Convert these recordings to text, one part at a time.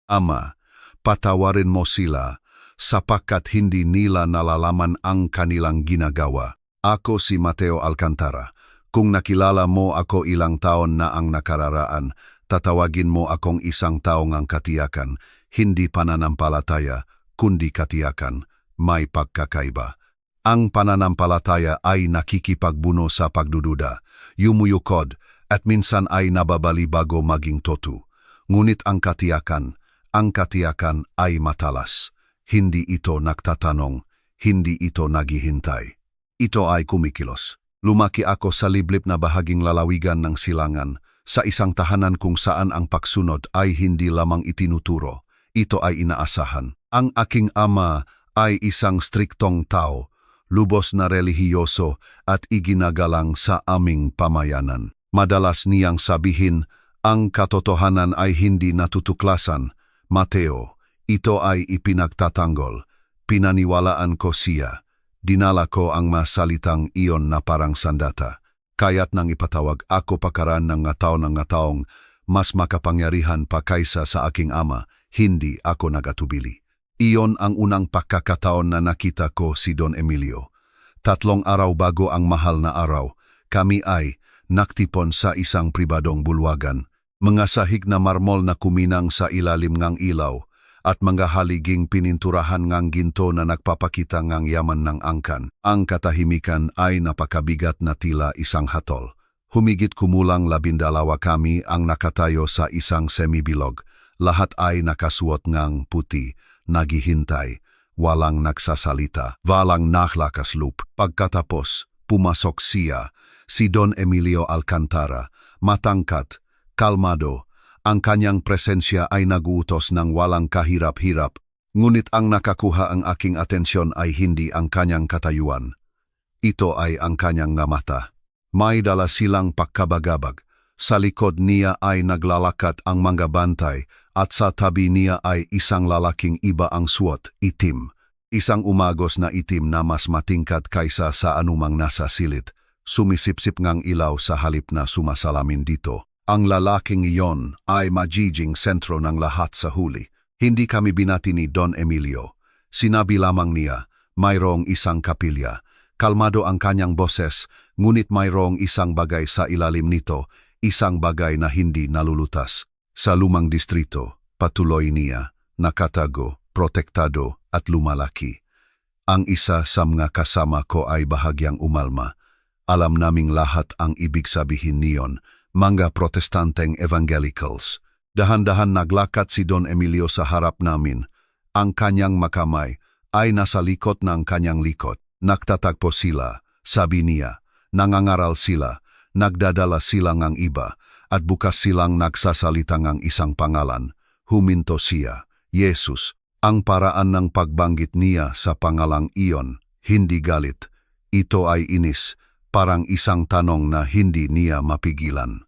Ama, patawarin mo sila sapagkat hindi nila nalalaman ang kanilang ginagawa. Ako si Mateo Alcantara. Kung nakilala mo ako ilang taon na ang nakararaan, tatawagin mo akong isang taong ang katiyakan, hindi pananampalataya, kundi katiyakan, may pagkakaiba. Ang pananampalataya ay nakikipagbuno sa pagdududa, yumuyukod, at minsan ay nababali bago maging totu. Ngunit ang katiyakan ay matalas. Hindi ito nagtatanong, hindi ito naghihintay. Ito ay kumikilos. Lumaki ako sa liblib na bahaging lalawigan ng silangan, sa isang tahanan kung saan ang pagsunod ay hindi lamang itinuturo, ito ay inaasahan. Ang aking ama ay isang striktong tao, lubos na relihiyoso at iginagalang sa aming pamayanan. Madalas niyang sabihin, ang katotohanan ay hindi natutuklasan. Mateo, ito ay ipinagtatanggol. Pinaniwalaan ko siya. Dinala ko ang masalitang iyon na parang sandata. Kaya't nang ipatawag ako pakaran ng ngataong mas makapangyarihan pa kaysa sa aking ama, hindi ako nagatubili. Iyon ang unang pagkakataon na nakita ko si Don Emilio. 3 araw bago ang mahal na araw, kami ay naktipon sa isang pribadong bulwagan. Mga sahig na marmol na kuminang sa ilalim ngang ilaw, at mga haliging pininturahan ngang ginto na nagpapakita ngang yaman ng angkan. Ang katahimikan ay napakabigat na tila isang hatol. Humigit kumulang 12 kami ang nakatayo sa isang semibilog. Lahat ay nakasuot ngang puti, naghihintay, walang nagsasalita, walang naglakasloop. Pagkatapos, pumasok siya, si Don Emilio Alcantara, matangkat, kalmado. Ang kanyang presensya ay naguutos ng walang kahirap-hirap, ngunit ang nakakuha ang aking atensyon ay hindi ang kanyang katayuan. Ito ay ang kanyang mata. May dala silang pagkabagabag. Sa likod niya ay naglalakat ang mga bantay at sa tabi niya ay isang lalaking iba ang suot, itim. Isang umagos na itim na mas matingkad kaysa sa anumang nasa silid. Sumisipsip ngang ilaw sa halip na sumasalamin dito. Ang lalaking iyon ay magiging sentro ng lahat sa huli. Hindi kami binati ni Don Emilio. Sinabi lamang niya, mayroong isang kapilya. Kalmado ang kanyang boses, ngunit mayroong isang bagay sa ilalim nito, isang bagay na hindi nalulutas. Sa lumang distrito, patuloy niya, nakatago, protektado at lumalaki. Ang isa sa mga kasama ko ay bahagyang umalma. Alam naming lahat ang ibig sabihin niyon, mga protestanteng evangelicals. Dahan-dahan naglakat si Don Emilio sa harap namin. Ang kanyang makamay ay nasa likod ng kanyang likod. Nagtatagpo sila, sabi niya, nangangaral sila, nagdadala sila ngang iba, at bukas silang nagsasalita ngang isang pangalan. Huminto siya, Jesus. Ang paraan ng pagbanggit niya sa pangalang iyon, hindi galit. Ito ay inis, parang isang tanong na hindi niya mapigilan.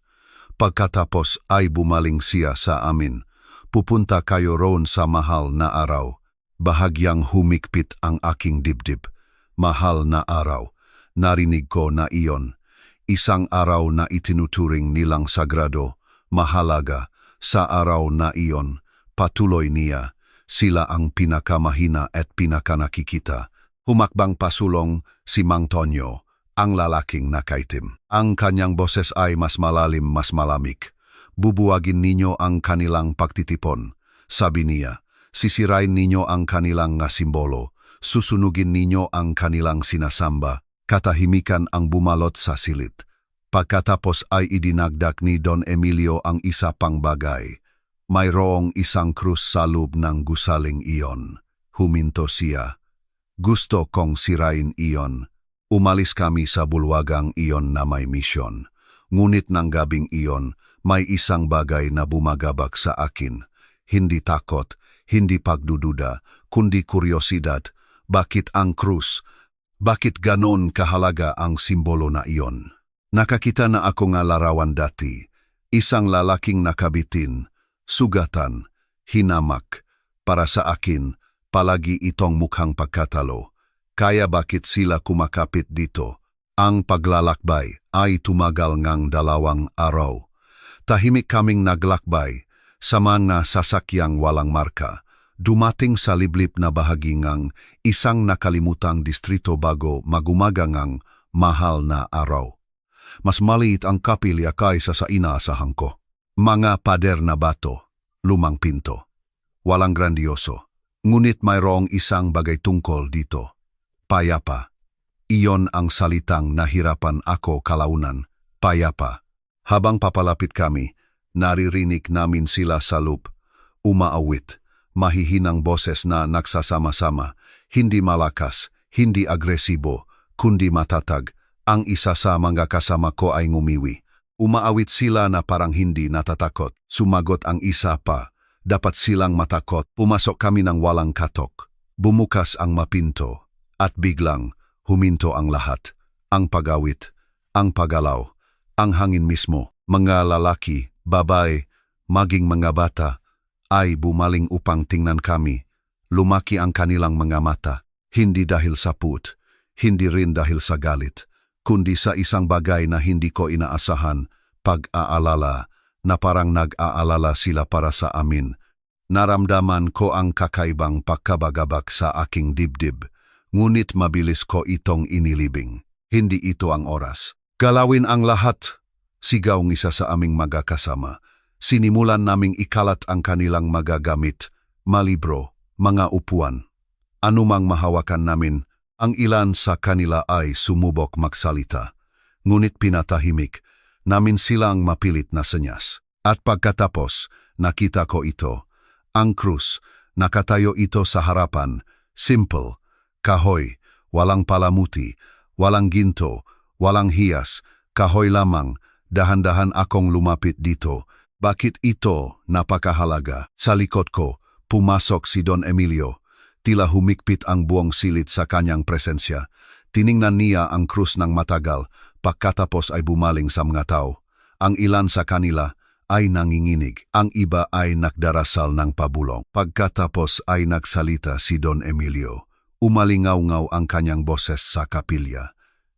Pagkatapos ay bumaling siya sa amin. Pupunta kayo roon sa mahal na araw. Bahagyang humikpit ang aking dibdib. Mahal na araw. Narinig ko na iyon. Isang araw na itinuturing nilang sagrado, mahalaga. Sa araw na iyon, patuloy niya, sila ang pinakamahina at pinakanakikita. Humakbang pasulong si Mang Tonyo, ang lalaking nakaitim. Ang kanyang boses ay mas malalim, mas malamig. Bubuwagin ninyo ang kanilang pagtitipon. Sabi niya, sisirain ninyo ang kanilang nga simbolo. Susunugin ninyo ang kanilang sinasamba. Katahimikan ang bumalot sa silid. Pagkatapos ay idinagdag ni Don Emilio ang isa pang bagay. Mayroong isang krus sa loob ng gusaling iyon. Huminto siya. Gusto kong sirain iyon. Umalis kami sa bulwagang iyon na may misyon. Ngunit ng gabing iyon, may isang bagay na bumagabag sa akin. Hindi takot, hindi pagdududa, kundi kuryosidad. Bakit ang krus? Bakit ganon kahalaga ang simbolo na iyon? Nakakita na ako nga larawan dati. Isang lalaking nakabitin, sugatan, hinamak. Para sa akin, palagi itong mukhang pagkatalo. Kaya bakit sila kumakapit dito? Ang paglalakbay ay tumagal ngang 2 araw. Tahimik kaming naglakbay. sa mga sasakyang walang marka, dumating sa liblib na bahagi ngang isang nakalimutang distrito bago magumagangang mahal na araw. Mas maliit ang kapilya kaysa sa inaasahan ko. Mga pader na bato, lumang pinto. Walang grandioso. Ngunit mayroong isang bagay tungkol dito. Payapa. Iyon ang salitang nahirapan ako kalaunan. Payapa. Habang papalapit kami, naririnig namin sila sa loop. Umaawit. Mahihinang boses na nagsasama-sama. Hindi malakas, hindi agresibo, kundi matatag. Ang isa sa mga kasama ko ay ngumiwi. Umaawit sila na parang hindi natatakot. Sumagot ang isa pa. Dapat silang matakot. Pumasok kami ng walang katok. Bumukas ang mapinto. At biglang, huminto ang lahat. Ang pagawit, ang pagalaw, ang hangin mismo. Mga lalaki, babae, maging mga bata, ay bumaling upang tingnan kami. Lumaki ang kanilang mga mata. Hindi dahil sa put, hindi rin dahil sa galit, kundi sa isang bagay na hindi ko inaasahan, pag-aalala, na parang nag-aalala sila para sa amin. Naramdaman ko ang kakaibang pagkabagabak sa aking dibdib, ngunit mabilis ko itong inilibing. Hindi ito ang oras. Galawin ang lahat, sigaw ng isa sa aming magkakasama. Sinimulan naming ikalat ang kanilang magagamit, malibro, mga upuan. Anumang mahawakan namin, ang ilan sa kanila ay sumubok magsalita. Ngunit pinatahimik namin silang mapilit na senyas. At pagkatapos, nakita ko ito. Ang krus, nakatayo ito sa harapan, simple, kahoy, walang palamuti, walang ginto, walang hias, kahoy lamang. Dahan-dahan akong lumapit dito. Bakit ito napakahalaga? Sa likod ko, pumasok si Don Emilio. Tila humikpit ang buong silid sa kanyang presensya. Tiningnan niya ang krus ng matagal. Pagkatapos ay bumaling sa mga tao. Ang ilan sa kanila ay nanginginig. Ang iba ay nagdarasal ng pabulong. Pagkatapos ay nagsalita si Don Emilio. Umalingaw-ngaw ang kanyang boses sa kapilya.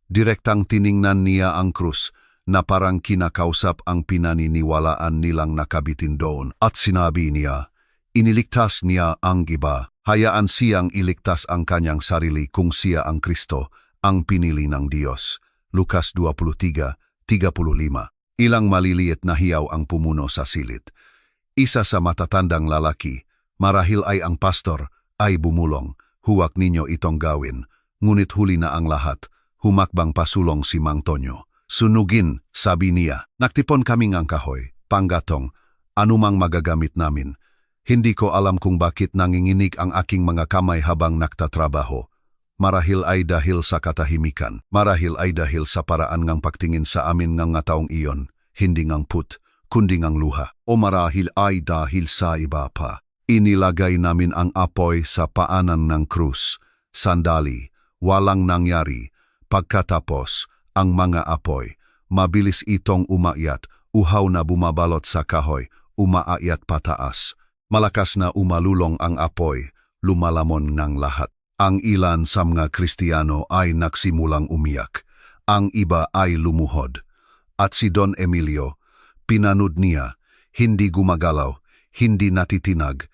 Direktang tiningnan niya ang krus na parang kinakausap ang pinaniniwalaan nilang nakabitin doon. At sinabi niya, iniligtas niya ang iba. Hayaan siyang iligtas ang kanyang sarili kung siya ang Kristo, ang pinili ng Diyos. Lucas 23:35. Ilang maliliit na hiyaw ang pumuno sa silid. Isa sa matatandang lalaki, marahil ay ang pastor, ay bumulong. Huwag ninyo itong gawin. Ngunit huli na ang lahat. Humakbang pasulong si Mang Tonyo. Sunugin, sabi niya. Nagtipon kami ng kahoy, panggatong, anumang magagamit namin. Hindi ko alam kung bakit nanginginig ang aking mga kamay habang nagtatrabaho. Marahil ay dahil sa katahimikan. Marahil ay dahil sa paraan ngang pagtingin sa amin ng nga taong iyon. Hindi ngang put, kundi ngang luha. O marahil ay dahil sa iba pa. Inilagay namin ang apoy sa paanan ng krus. Sandali, walang nangyari. Pagkatapos, ang mga apoy, mabilis itong umakyat, uhaw na bumabalot sa kahoy, umaakyat pataas. Malakas na umalulong ang apoy, lumalamon ng lahat. Ang ilan sa mga Kristiyano ay nagsimulang umiyak. Ang iba ay lumuhod. At si Don Emilio, pinanood niya, hindi gumagalaw, hindi natitinag.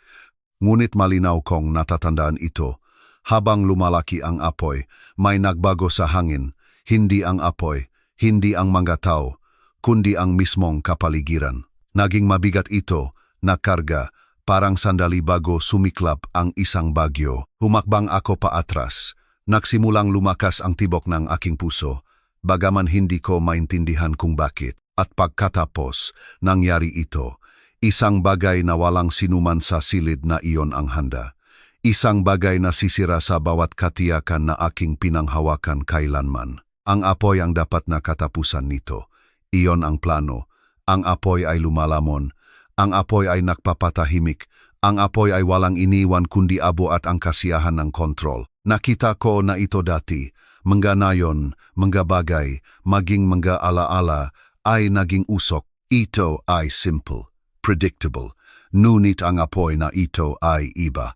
Ngunit malinaw kong natatandaan ito. Habang lumalaki ang apoy, may nagbago sa hangin. Hindi ang apoy, hindi ang mga tao, kundi ang mismong kapaligiran. Naging mabigat ito, nakarga, parang sandali bago sumiklap ang isang bagyo. Humakbang ako paatras. Nagsimulang lumakas ang tibok ng aking puso, bagaman hindi ko maintindihan kung bakit. At pagkatapos, nangyari ito. Isang bagay na walang sinuman sa silid na iyon ang handa. Isang bagay na sisira sa bawat katiyakan na aking pinanghawakan kailanman. Ang apoy ang dapat na katapusan nito. Iyon ang plano. Ang apoy ay lumalamon. Ang apoy ay nagpapatahimik. Ang apoy ay walang iniwan kundi abo at ang kasiyahan ng kontrol. Nakita ko na ito dati. Mga nayon, mga bagay, maging mga alaala ay naging usok. Ito ay simple, predictable. Ngunit ang apoy na ito ay iba.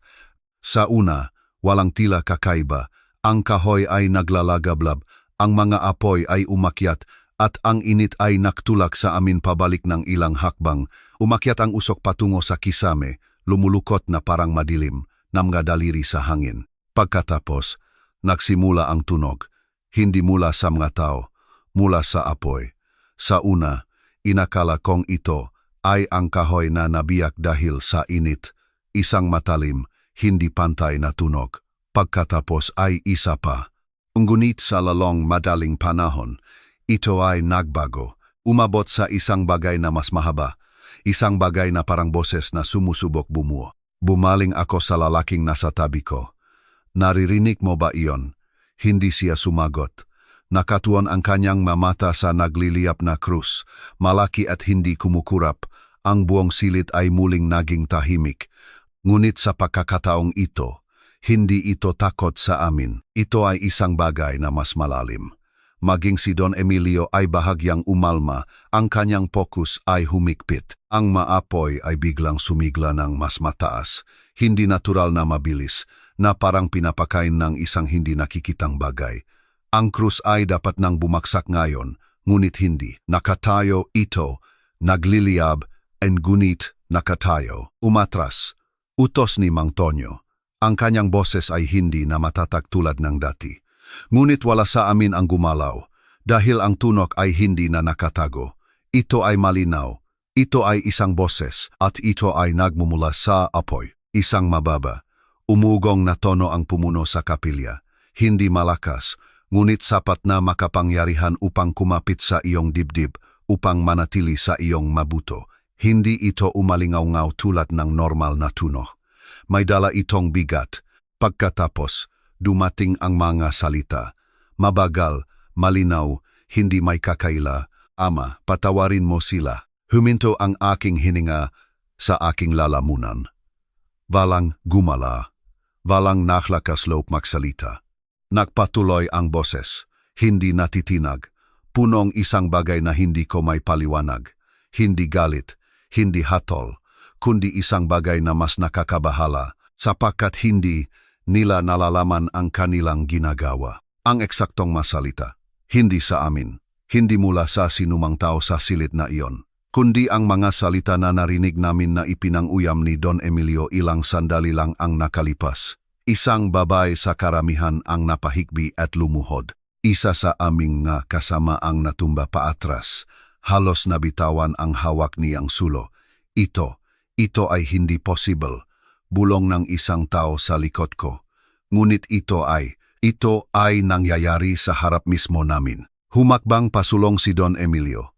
Sa una, walang tila kakaiba. Ang kahoy ay naglalagablab. Ang mga apoy ay umakyat At ang init ay naktulak sa amin pabalik ng ilang hakbang. Umakyat ang usok patungo sa kisame, lumulukot na parang madilim, na mga daliri sa hangin. Pagkatapos, nagsimula ang tunog, hindi mula sa mga tao, mula sa apoy. Sa una, inakala kong ito ay ang kahoy na nabiyak dahil sa init. Isang matalim, hindi pantay na tunog. Pagkatapos ay isa pa. Ngunit sa lalong madaling panahon, ito ay nagbago. Umabot sa isang bagay na mas mahaba. Isang bagay na parang boses na sumusubok bumuo. Bumaling ako sa lalaking nasa tabi ko. Naririnig mo ba iyon? Hindi siya sumagot. Nakatuon ang kanyang mamata sa nagliliyap na krus. Malaki at hindi kumukurap. Ang buong silid ay muling naging tahimik. Ngunit sa pagkakataong ito, hindi ito takot sa amin. Ito ay isang bagay na mas malalim. Maging si Don Emilio ay bahagyang umalma, ang kanyang pokus ay humigpit. Ang maapoy ay biglang sumigla ng mas mataas, hindi natural na mabilis, na parang pinapakain ng isang hindi nakikitang bagay. Ang krus ay dapat nang bumaksak ngayon, ngunit hindi. Nakatayo ito, nagliliyab, ngunit nakatayo. Umatras. Utos ni Mang Tonyo. Ang kanyang boses ay hindi na matatak tulad ng dati. Ngunit wala sa amin ang gumalaw, dahil ang tunog ay hindi na nakatago. Ito ay malinaw, ito ay isang boses, at ito ay nagmumula sa apoy. Isang mababa, umugong na tono ang pumuno sa kapilya. Hindi malakas, ngunit sapat na makapangyarihan upang kumapit sa iyong dibdib, upang manatili sa iyong mabuto. Hindi ito umalingaw-ngaw tulad ng normal na tunog. May dala itong bigat. Pagkatapos, dumating ang mga salita. Mabagal, malinaw, hindi may kakaila. Ama, patawarin mo sila. Huminto ang aking hininga sa aking lalamunan. Walang gumala. Walang naklakas loob magsalita. Nagpatuloy ang boses. Hindi natitinag. Punong isang bagay na hindi ko may paliwanag. Hindi galit, hindi hatol, kundi isang bagay na mas nakakabahala, sapagkat hindi nila nalalaman ang kanilang ginagawa. Ang eksaktong masalita, hindi sa amin, hindi mula sa sinumang tao sa silid na iyon, kundi ang mga salita na narinig namin na ipinanguyam ni Don Emilio ilang sandali lang ang nakalipas. Isang babae sa karamihan ang napahikbi at lumuhod. Isa sa aming nga kasama ang natumba paatras. Halos nabitawan ang hawak niyang sulo. Ito ay hindi possible. Bulong ng isang tao sa likod ko. Ngunit ito ay nangyayari sa harap mismo namin. Humakbang pasulong si Don Emilio.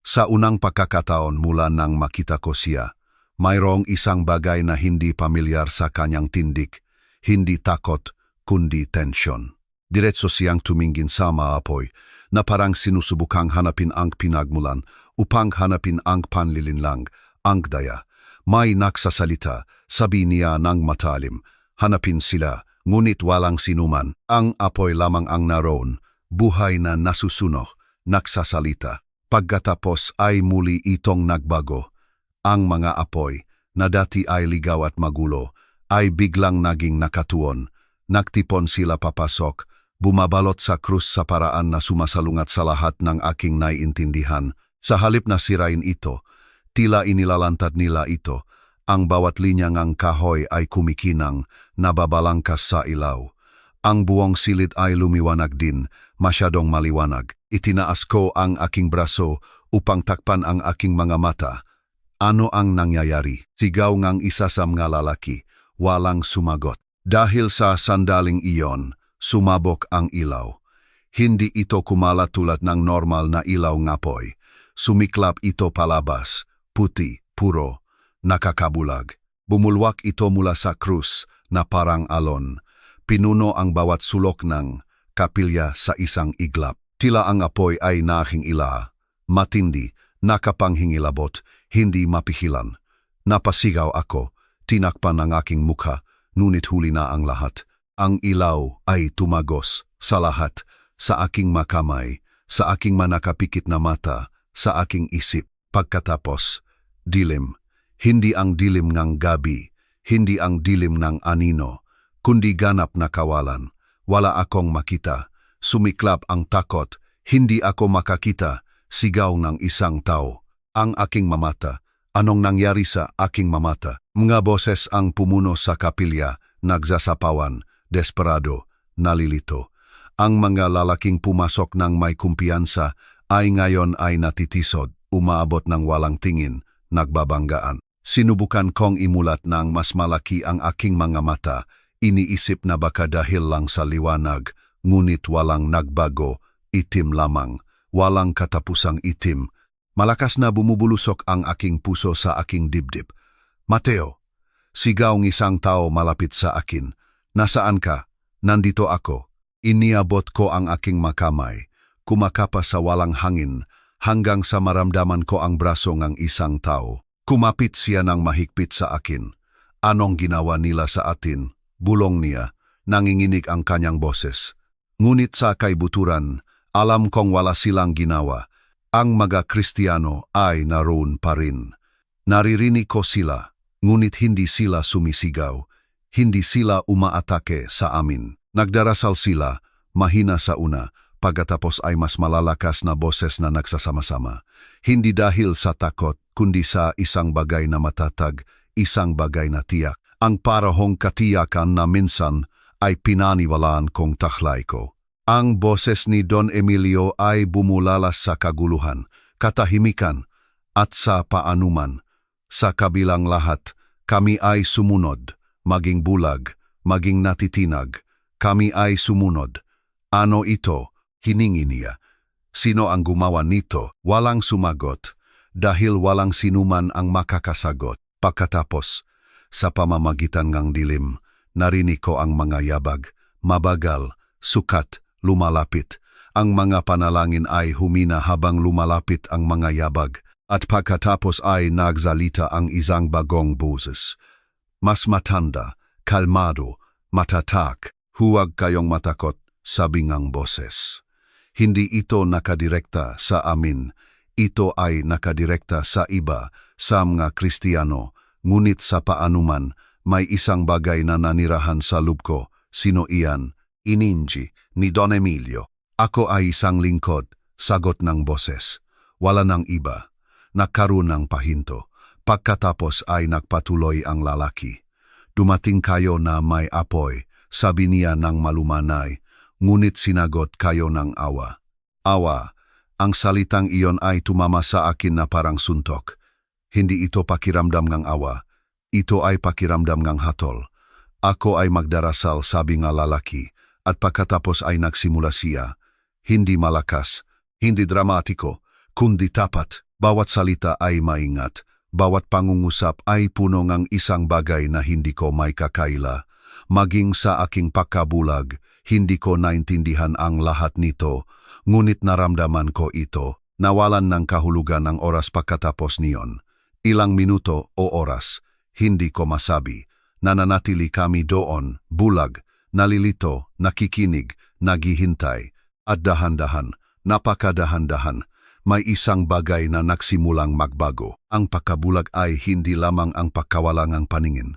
Sa unang pagkakataon mula nang makita ko siya, mayroong isang bagay na hindi pamilyar sa kanyang tindig, hindi takot, kundi tensyon. Diretso siyang tumingin sa maapoy, na parang sinusubukang hanapin ang pinagmulan upang hanapin ang panlilinlang, ang daya. May nagsasalita, sabi niya ng matalim, hanapin sila, ngunit walang sinuman. Ang apoy lamang ang naroon, buhay na nasusunog, nagsasalita. Pagkatapos ay muli itong nagbago. Ang mga apoy, na dati ay ligaw at magulo, ay biglang naging nakatuon. Nagtipon sila papasok, bumabalot sa krus sa paraan na sumasalungat sa lahat ng aking naiintindihan. Sa halip na sirain ito, tila inilalantad nila ito. Ang bawat linya ng kahoy ay kumikinang, nababalangkas sa ilaw. Ang buong silid ay lumiwanag din, masyadong maliwanag. Itinaas ko ang aking braso upang takpan ang aking mga mata. Ano ang nangyayari? Sigaw ngang isa sa mga lalaki, walang sumagot. Dahil sa sandaling iyon, sumabok ang ilaw. Hindi ito kumala tulad ng normal na ilaw ngapoy. Sumiklap ito palabas, puti, puro, nakakabulag. Bumulwak ito mula sa krus na parang alon. Pinuno ang bawat sulok ng kapilya sa isang iglap. Tila ang apoy ay nakingila, matindi, nakapanghingilabot, hindi mapihilan. Napasigaw ako, tinakpan ang aking mukha, ngunit huli na ang lahat. Ang ilaw ay tumagos sa lahat, sa aking makamay, sa aking manakapikit na mata, sa aking isip. Pagkatapos, dilim. Hindi ang dilim ng gabi, hindi ang dilim ng anino, kundi ganap na kawalan. Wala akong makita. Sumiklap ang takot, Hindi ako makakita, sigaw ng isang tao. Ang aking mamata. Anong nangyari sa aking mamata? Mga boses ang pumuno sa kapilya, nagsasapawan, desperado, nalilito. Ang mga lalaking pumasok ng may kumpiyansa ay ngayon ay natitisod, umaabot ng walang tingin, nagbabanggaan. Sinubukan kong imulat ng mas malaki ang aking mga mata, iniisip na baka dahil lang sa liwanag, ngunit walang nagbago, itim lamang, walang katapusang itim. Malakas na bumubulusok ang aking puso sa aking dibdib. Mateo, sigaw ng isang tao malapit sa akin. Nasaan ka? Nandito ako. Iniabot ko ang aking makamay, kumakapa sa walang hangin, hanggang sa maramdaman ko ang braso ng isang tao. Kumapit siya ng mahigpit sa akin. Anong ginawa nila sa atin? Bulong niya, nanginginig ang kanyang boses. Ngunit sa kaibuturan, alam kong wala silang ginawa. Ang mga Kristiyano ay naroon pa rin. Naririnig ko sila, ngunit hindi sila sumisigaw. Hindi sila umaatake sa amin. Nagdarasal sila, mahina sa una, pagkatapos ay mas malalakas na boses na nagsasama-sama. Hindi dahil sa takot, kundi sa isang bagay na matatag, isang bagay na tiyak. Ang parahong katiyakan na minsan ay pinaniwalaan kong taklay ko. Ang boses ni Don Emilio ay bumulalas sa kaguluhan, katahimikan, at sa paanuman. Sa kabilang lahat, kami ay sumunod, maging bulag, maging natitinag. Kami ay sumunod. Ano ito? Hiningi niya. Sino ang gumawa nito? Walang sumagot, dahil walang sinuman ang makakasagot. Pagkatapos, sa pamamagitan ng dilim, narinig ko ang mga yabag, mabagal, sukat, lumalapit. Ang mga panalangin ay humina habang lumalapit ang mga yabag, at pagkatapos ay nagsalita ang isang bagong boses. Mas matanda, kalmado, matatak. Huwag kayong matakot, sabi ngang boses. Hindi ito nakadirekta sa amin. Ito ay nakadirekta sa iba, sa mga Kristiyano. Ngunit sa paanuman, may isang bagay na nanirahan sa loob ko. Sino iyan? Ininji, ni Don Emilio. Ako ay isang lingkod, sagot ng boses. Wala nang iba. Nagkaroon ng pahinto. Pagkatapos ay nagpatuloy ang lalaki. Dumating kayo na may apoy, sabi niya ng malumanay, ngunit sinagot kayo ng awa. Awa, ang salitang iyon ay tumama sa akin na parang suntok. Hindi ito pakiramdam ng awa, ito ay pakiramdam ng hatol. Ako ay magdarasal, sabi nga lalaki, at pagkatapos ay nagsimula siya. Hindi malakas, hindi dramatiko, kundi tapat. Bawat salita ay maingat, bawat pangungusap ay puno ng isang bagay na hindi ko may kakaila. Maging sa aking pagkabulag, hindi ko naintindihan ang lahat nito, ngunit naramdaman ko ito. Nawalan ng kahulugan ang oras pagkatapos niyon. Ilang minuto o oras, hindi ko masabi. Nananatili kami doon, bulag, nalilito, nakikinig, naghihintay. At dahan-dahan, napakadahan-dahan, may isang bagay na nagsimulang magbago. Ang pagkabulag ay hindi lamang ang pagkawalangang paningin.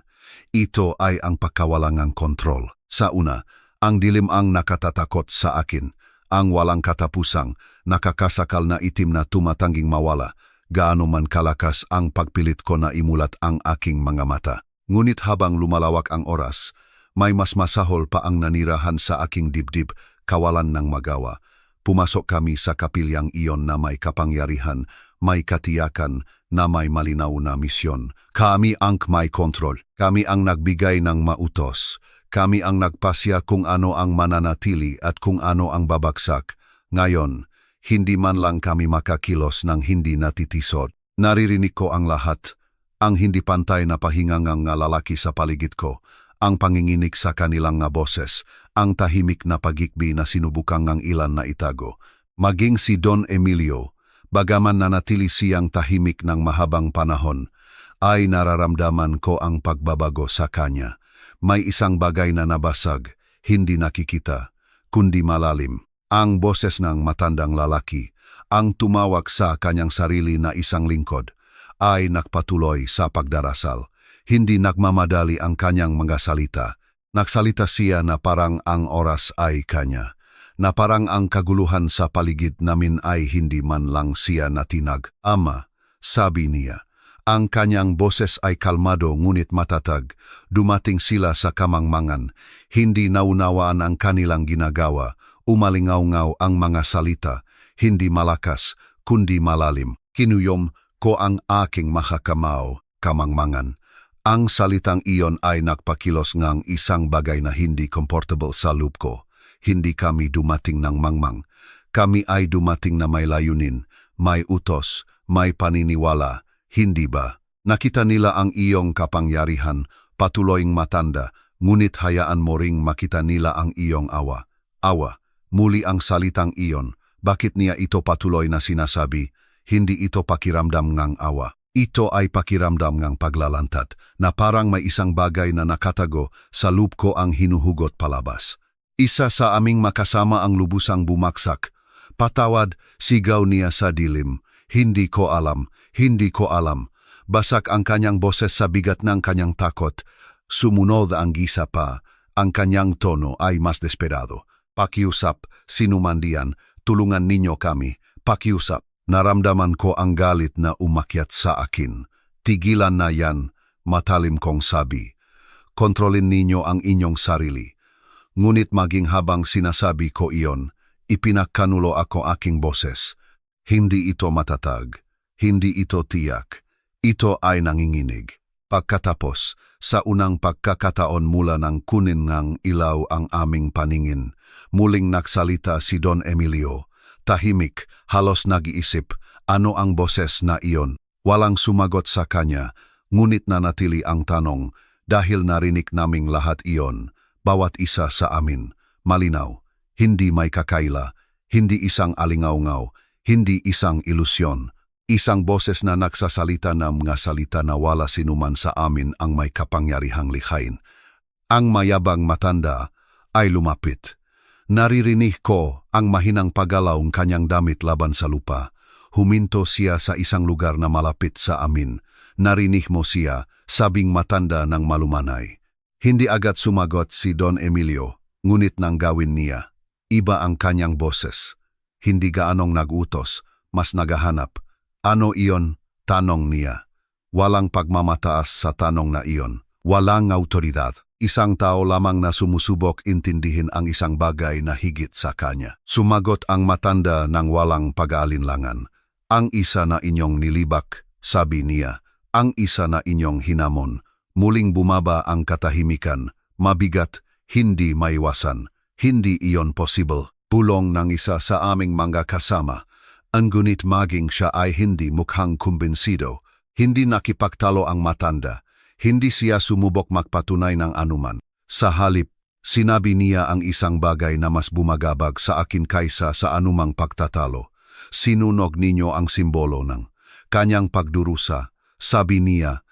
Ito ay ang pagkawalangang kontrol. Sa una, ang dilim ang nakatatakot sa akin, ang walang katapusang, nakakasakal na itim na tumatangging mawala, gaano man kalakas ang pagpilit ko na imulat ang aking mga mata. Ngunit habang lumalawak ang oras, may mas masahol pa ang nanirahan sa aking dibdib, kawalan ng magawa. Pumasok kami sa kapilyang iyon na may kapangyarihan, may katiyakan, na may malinaw na misyon. Kami ang may kontrol. Kami ang nagbigay ng mautos. Kami ang nagpasya kung ano ang mananatili at kung ano ang babagsak. Ngayon, hindi man lang kami makakilos ng hindi natitisod. Naririnig ko ang lahat. Ang hindi pantay na pahinga ng lalaki sa paligid ko. Ang panginginig sa kanilang nga boses. Ang tahimik na pagikbi na sinubukang ng ilan na itago. Maging si Don Emilio, bagaman nanatili siyang tahimik ng mahabang panahon, ay nararamdaman ko ang pagbabago sa kanya. May isang bagay na nabasag, hindi nakikita, kundi malalim. Ang boses ng matandang lalaki, ang tumawag sa kanyang sarili na isang lingkod, ay nagpatuloy sa pagdarasal. Hindi nagmamadali ang kanyang mga salita. Nagsalita siya na parang ang oras ay kanya. na parang ang kaguluhan sa paligid namin ay hindi man lang siya natinag. Ama, sabi niya. Ang kanyang boses ay kalmado ngunit matatag. Dumating sila sa kamangmangan. Hindi naunawaan ang kanilang ginagawa. Umalingaw-ngaw ang mga salita. Hindi malakas, kundi malalim. Kinuyom ko ang aking makakamao, kamangmangan. Ang salitang iyon ay nagpakilos ngang isang bagay na hindi comfortable sa loob ko. Hindi kami dumating ng mangmang. Kami ay dumating na may layunin, may utos, may paniniwala. Hindi ba? Nakita nila ang iyong kapangyarihan, patuloying matanda, ngunit hayaan mo ring makita nila ang iyong awa. Awa, muli ang salitang iyon. Bakit niya ito patuloy na sinasabi? Hindi ito pakiramdam ngang awa. Ito ay pakiramdam ngang paglalantad, na parang may isang bagay na nakatago sa loob ko ang hinuhugot palabas. Isa sa aming makasama ang lubusang bumaksak. Patawad, sigaw niya sa dilim. Hindi ko alam, hindi ko alam. Basak ang kanyang boses sa bigat ng kanyang takot. Sumunod ang gisa pa. Ang kanyang tono ay mas desperado. Pakiusap, sinumandian, tulungan ninyo kami. Pakiusap. Naramdaman ko ang galit na umakyat sa akin. Tigilan na yan, matalim kong sabi. Kontrolin ninyo ang inyong sarili. Ngunit maging habang sinasabi ko iyon, ipinakanulo ako aking boses. Hindi ito matatag, hindi ito tiyak, ito ay nanginginig. Pagkatapos, sa unang pagkakataon mula ng kunin ngang ilaw ang aming paningin, muling nagsalita si Don Emilio. Tahimik, halos nag-iisip, ano ang boses na iyon? Walang sumagot sa kanya, ngunit nanatili ang tanong, dahil narinig naming lahat iyon. Bawat isa sa amin, malinaw, hindi may kakaila, hindi isang alingaw-ngaw, hindi isang ilusyon, isang boses na nagsasalita ng mga salita na wala sinuman sa amin ang may kapangyarihang likhain. Ang mayabang matanda ay lumapit. Naririnig ko ang mahinang paggalaw ng kanyang damit laban sa lupa. Huminto siya sa isang lugar na malapit sa amin. Narinig mo siya, sabing matanda ng malumanay. Hindi agad sumagot si Don Emilio, ngunit nang gawin niya. Iba ang kanyang boses. Hindi gaanong nagutos, mas naghahanap. Ano iyon? Tanong niya. Walang pagmamataas sa tanong na iyon. Walang autoridad. Isang tao lamang na sumusubok intindihin ang isang bagay na higit sa kanya. Sumagot ang matanda ng walang pag-aalinlangan. Ang isa na inyong nilibak, sabi niya. Ang isa na inyong hinamon. Muling bumaba ang katahimikan, mabigat, hindi maiwasan, hindi iyon possible. Pulong ng isa sa aming mga kasama. Ang gunit maging siya ay hindi mukhang kumbinsido, hindi nakipagtalo ang matanda, hindi siya sumubok magpatunay ng anuman. Sa halip, sinabi niya ang isang bagay na mas bumagabag sa akin kaysa sa anumang pagtatalo. Sinunog ninyo ang simbolo ng kanyang pagdurusa, sabi niya.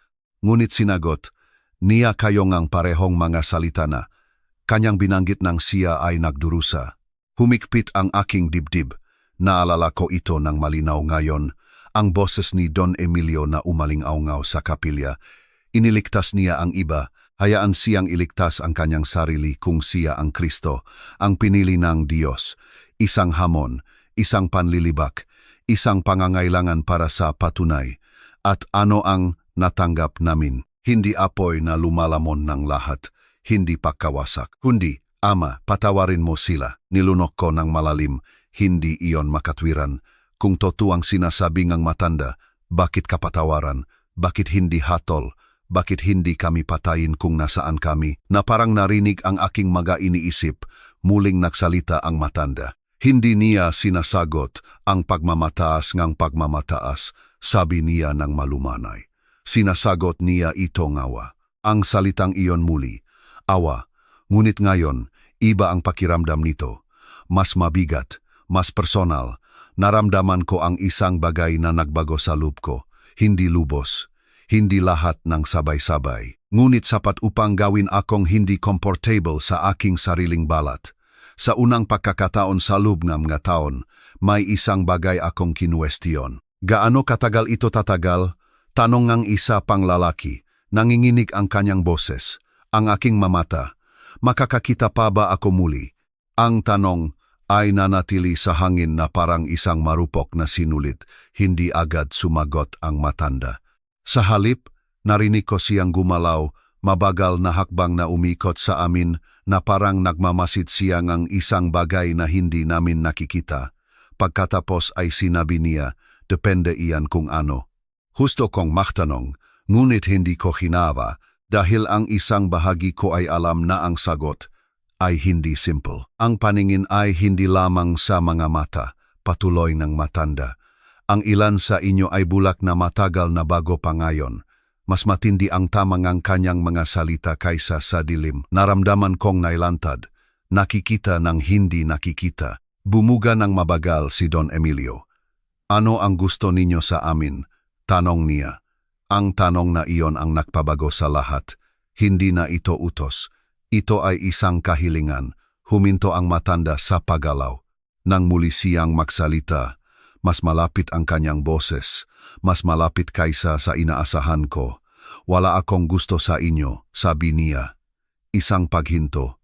Ngunit sinagot niya kayo ngang parehong mga salita na. Kanyang binanggit ng siya ay nagdurusa. Humikpit ang aking dibdib. Naalala ko ito ng malinaw ngayon. Ang boses ni Don Emilio na umalingaw-ngaw sa kapilya. Iniligtas niya ang iba. Hayaan siyang iligtas ang kanyang sarili kung siya ang Kristo, ang pinili ng Diyos. Isang hamon, isang panlilibak, isang pangangailangan para sa patunay. At ano ang natanggap namin? Hindi apoy na lumalamon ng lahat, hindi pagkawasak. Kundi, Ama, patawarin mo sila. Nilunok ko ng malalim, hindi iyon makatwiran. Kung totoo ang sinasabi ng matanda, bakit kapatawaran? Bakit hindi hatol? Bakit hindi kami patayin kung nasaan kami? Na parang narinig ang aking mga iniisip, muling nagsalita ang matanda. Hindi niya sinasagot ang pagmamataas ngang pagmamataas, sabi niya ng malumanay. Sinasagot niya ito ng awa. Ang salitang iyon muli, awa. Ngunit ngayon, iba ang pakiramdam nito. Mas mabigat, mas personal. Naramdaman ko ang isang bagay na nagbago sa loob ko. Hindi lubos, hindi lahat ng sabay-sabay. Ngunit sapat upang gawin akong hindi comfortable sa aking sariling balat. Sa unang pagkakataon sa loob ng mga taon, may isang bagay akong kinuwestiyon. Gaano katagal ito tatagal? Tanong ng isa pang lalaki, nanginginig ang kanyang boses. Ang aking mamata, makakakita pa ba ako muli? Ang tanong ay nanatili sa hangin na parang isang marupok na sinulit, hindi agad sumagot ang matanda. Sa halip, narinig ko siyang gumalaw, mabagal na hakbang na umikot sa amin na parang nagmamasid siyang ang isang bagay na hindi namin nakikita. Pagkatapos ay sinabi niya, depende iyan kung ano. Husto kong magtanong, ngunit hindi ko hinawa dahil ang isang bahagi ko ay alam na ang sagot ay hindi simple. Ang paningin ay hindi lamang sa mga mata, patuloy ng matanda. Ang ilan sa inyo ay bulak na matagal na bago pa ngayon. Mas matindi ang tamang ang kanyang mga salita kaysa sa dilim. Naramdaman kong nailantad, nakikita ng hindi nakikita. Bumuga ng mabagal si Don Emilio. Ano ang gusto ninyo sa amin? Tanong niya. Ang tanong na iyon ang nagpabago sa lahat. Hindi na ito utos. Ito ay isang kahilingan. Huminto ang matanda sa paggalaw. Nang muli siyang magsalita, mas malapit ang kanyang boses, mas malapit kaysa sa inaasahan ko. Wala akong gusto sa inyo, sabi niya. Isang paghinto.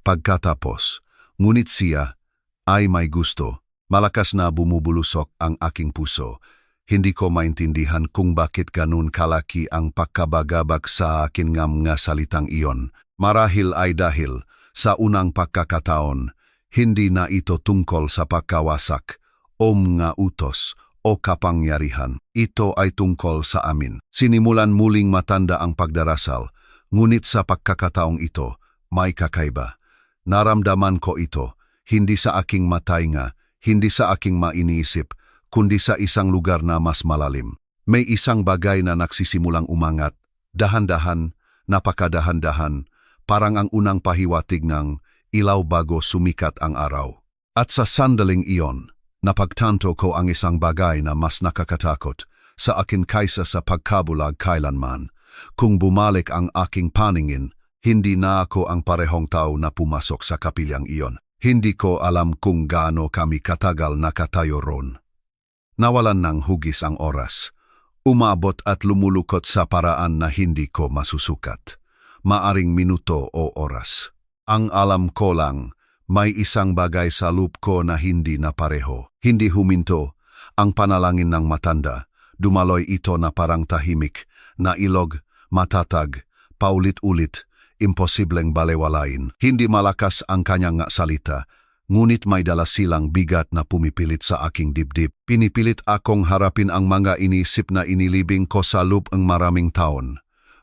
Pagkatapos, ngunit siya ay may gusto. Malakas na bumubulusok ang aking puso. Hindi ko maintindihan kung bakit ganun kalaki ang pagkabagabag sa akin ng mga salitang iyon. Marahil ay dahil sa unang pagkakataon, hindi na ito tungkol sa pagkawasak o mga utos o kapangyarihan. Ito ay tungkol sa amin. Sinimulan muling matanda ang pagdarasal, ngunit sa pagkakataong ito, may kakaiba. Naramdaman ko ito, hindi sa aking matainga, hindi sa aking mainiisip, kundi sa isang lugar na mas malalim. May isang bagay na nagsisimulang umangat, dahan-dahan, napakadahan-dahan, parang ang unang pahiwatig ng ilaw bago sumikat ang araw. At sa sandaling iyon, napagtanto ko ang isang bagay na mas nakakatakot sa akin kaysa sa pagkabulag kailanman. Kung bumalik ang aking paningin, hindi na ako ang parehong tao na pumasok sa kapilyang iyon. Hindi ko alam kung gaano kami katagal nakatayo ron. Nawalan ng hugis ang oras. Umabot at lumulukot sa paraan na hindi ko masusukat. Maaring minuto o oras. Ang alam ko lang, may isang bagay sa loob ko na hindi na pareho. Hindi huminto, ang panalangin ng matanda. Dumaloy ito na parang tahimik, na ilog, matatag, paulit-ulit, imposibleng balewalain. Hindi malakas ang kanyang salita, ngunit may dala silang bigat na pumipilit sa aking dibdib. Pinipilit akong harapin ang mga inisip na inilibing ko sa loob ng maraming taon.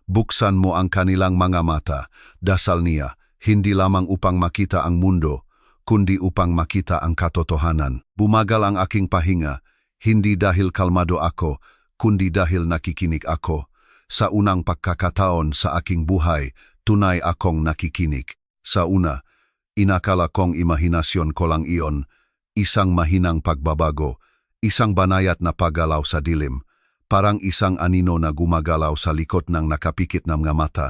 Buksan mo ang kanilang mga mata, dasal niya, hindi lamang upang makita ang mundo, kundi upang makita ang katotohanan. Bumagal ang aking pahinga, hindi dahil kalmado ako, kundi dahil nakikinig ako. Sa unang pagkakataon sa aking buhay, tunay akong nakikinig. Sa una, inakala kong imahinasyon ko lang iyon, isang mahinang pagbabago, isang banayat na paggalaw sa dilim. Parang isang anino na gumagalaw sa likod ng nakapikit na mga mata,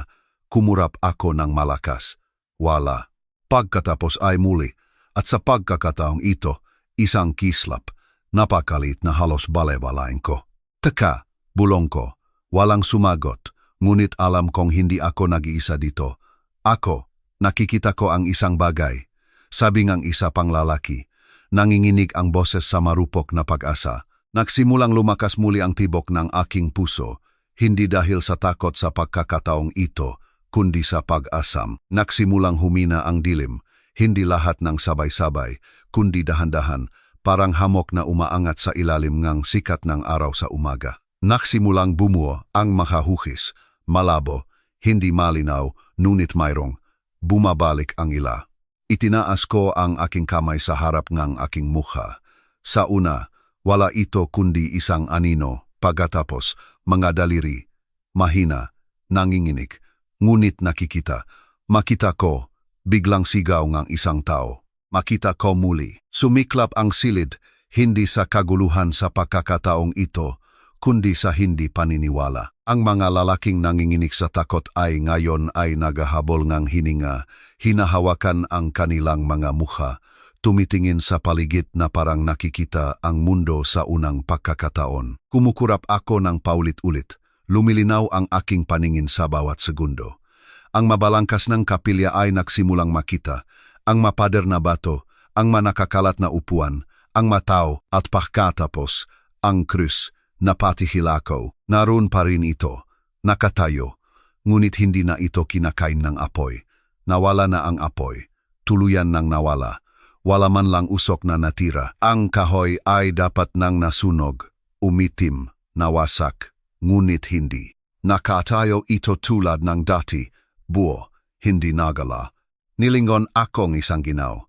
kumurap ako ng malakas. Wala. Pagkatapos ay muli, at sa pagkakataong ito, isang kislap, napakalit na halos balewalain ko. Teka, bulong ko, walang sumagot, ngunit alam kong hindi ako nag-iisa dito. Ako, nakikita ko ang isang bagay. Sabi ngang isa pang lalaki, nanginginig ang boses sa marupok na pag-asa. Nagsimulang lumakas muli ang tibok ng aking puso, hindi dahil sa takot sa pagkakataong ito, kundi sa pag-asam. Nagsimulang humina ang dilim, hindi lahat ng sabay-sabay, kundi dahan-dahan, parang hamok na umaangat sa ilalim ng sikat ng araw sa umaga. Nagsimulang bumuo ang makahuhis, malabo, hindi malinaw, ngunit mayroong bumabalik ang ila. Itinaas ko ang aking kamay sa harap ng aking mukha. Sa una, wala ito kundi isang anino, pagkatapos mga daliri, mahina, nanginginig, ngunit nakikita. Makita ko, biglang sigaw ng isang tao. Makita ko muli, sumiklap ang silid, hindi sa kaguluhan sa pagkakataong ito, kundi sa hindi paniniwala. Ang mga lalaking nanginginig sa takot ay ngayon ay nagahabol ng hininga, hinahawakan ang kanilang mga mukha, tumitingin sa paligid na parang nakikita ang mundo sa unang pagkakataon. Kumukurap ako ng paulit-ulit, lumilinaw ang aking paningin sa bawat segundo. Ang mabalangkas ng kapilya ay nagsimulang makita, ang mapader na bato, ang manakakalat na upuan, ang matao at pagkatapos, ang krus na patihilako. Naroon pa rin ito, nakatayo, ngunit hindi na ito kinakain ng apoy. Nawala na ang apoy, tuluyan nang nawala, wala man lang usok na natira. Ang kahoy ay dapat nang nasunog, umitim, nawasak, ngunit hindi. Nakatayo ito tulad ng dati, buo, hindi nagala. Nilingon akong isang ginaw.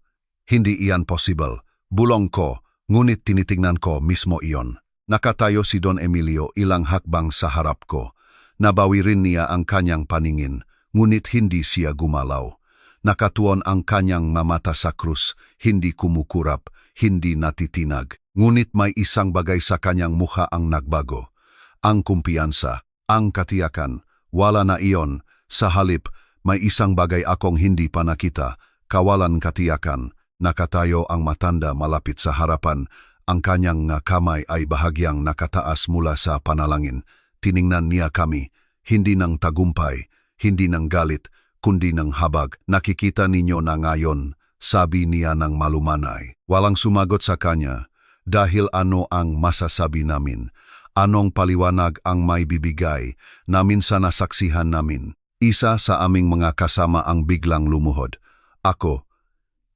Hindi iyan possible. Bulong ko, ngunit tinitingnan ko mismo iyon. Nakatayo si Don Emilio ilang hakbang sa harap ko. Nabawi rin niya ang kanyang paningin, ngunit hindi siya gumalaw. Nakatuon ang kanyang mamata sa krus, hindi kumukurap, hindi natitinag. Ngunit may isang bagay sa kanyang mukha ang nagbago. Ang kumpiyansa, ang katiyakan, wala na iyon. Sa halip, may isang bagay akong hindi pa nakita, kawalan katiyakan. Nakatayo ang matanda malapit sa harapan, ang kanyang kamay ay bahagyang nakataas mula sa panalangin. Tiningnan niya kami, hindi ng tagumpay, hindi ng galit, kundi ng habag. Nakikita ninyo na ngayon, sabi niya ng malumanay. Walang sumagot sa kanya, dahil ano ang masasabi namin? Anong paliwanag ang may bibigay namin sa nasaksihan namin? Isa sa aming mga kasama ang biglang lumuhod. Ako,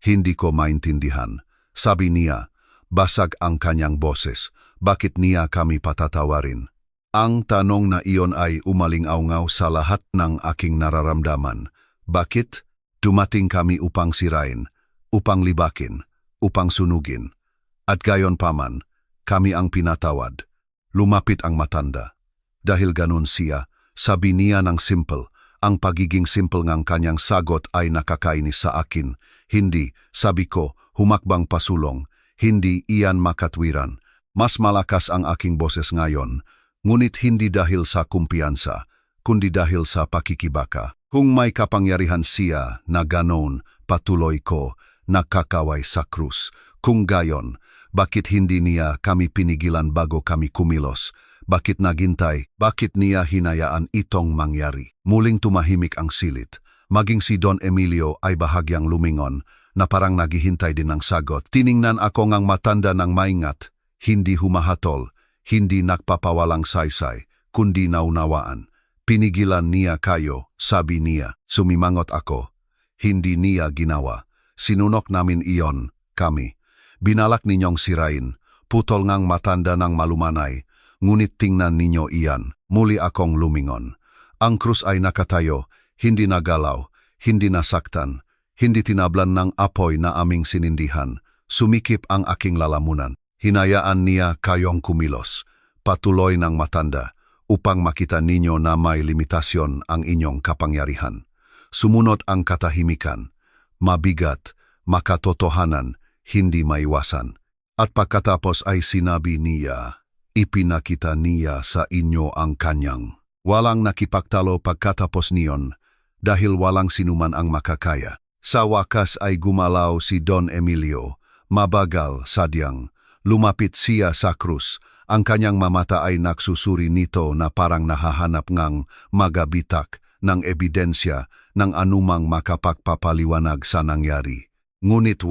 hindi ko maintindihan. Sabi niya, basag ang kanyang boses. Bakit niya kami patatawarin? Ang tanong na iyon ay umaling-aungaw sa lahat ng aking nararamdaman. Bakit? Dumating kami upang sirain, upang libakin, upang sunugin. At gayon paman, kami ang pinatawad. Lumapit ang matanda. Dahil ganun siya, sabi niya ng simple. Ang pagiging simple ng kanyang sagot ay nakakainis sa akin. Hindi, sabi ko, humakbang pasulong. Hindi iyan makatwiran. Mas malakas ang aking boses ngayon, ngunit hindi dahil sa kumpiyansa, kundi dahil sa pakikibaka. Kung may kapangyarihan siya na ganon, patuloy ko, nakakaway sa krus. Kung gayon, bakit hindi niya kami pinigilan bago kami kumilos? Bakit naghintay? Bakit niya hinayaan itong mangyari? Muling tumahimik ang silid. Maging si Don Emilio ay bahagyang lumingon na parang naghihintay din ng sagot. Tiningnan ako ngang matanda ng maingat, hindi humahatol, hindi nagpapawalang saysay, kundi naunawaan. Pinigilan niya kayo, sabi niya. Sumimangot ako. Hindi niya ginawa. Sinunok namin iyon, kami. Binalak ninyong sirain, putol ngang matanda ng malumanay, ngunit tingnan ninyo iyan. Muli akong lumingon. Ang krus ay nakatayo, hindi nagalaw, hindi nasaktan, hindi tinablan ng apoy na aming sinindihan. Sumikip ang aking lalamunan. Hinayaan niya kayong kumilos, patuloy ng matanda, upang makita ninyo na may limitasyon ang inyong kapangyarihan. Sumunod ang katahimikan, mabigat, makatotohanan, hindi maiwasan. At pagkatapos ay sinabi niya, ipinakita niya sa inyo ang kanyang. Walang nakipagtalo pagkatapos niyon, dahil walang sinuman ang makakaya. Sa wakas ay gumalaw si Don Emilio, mabagal, sadyang. Lumapit siya sa krus. Ang kanyang mamata ay nagsusuri nito na parang nahahanap ngang magabitak ng ebidensya ng anumang makapagpapaliwanag sa nangyari. Ngunit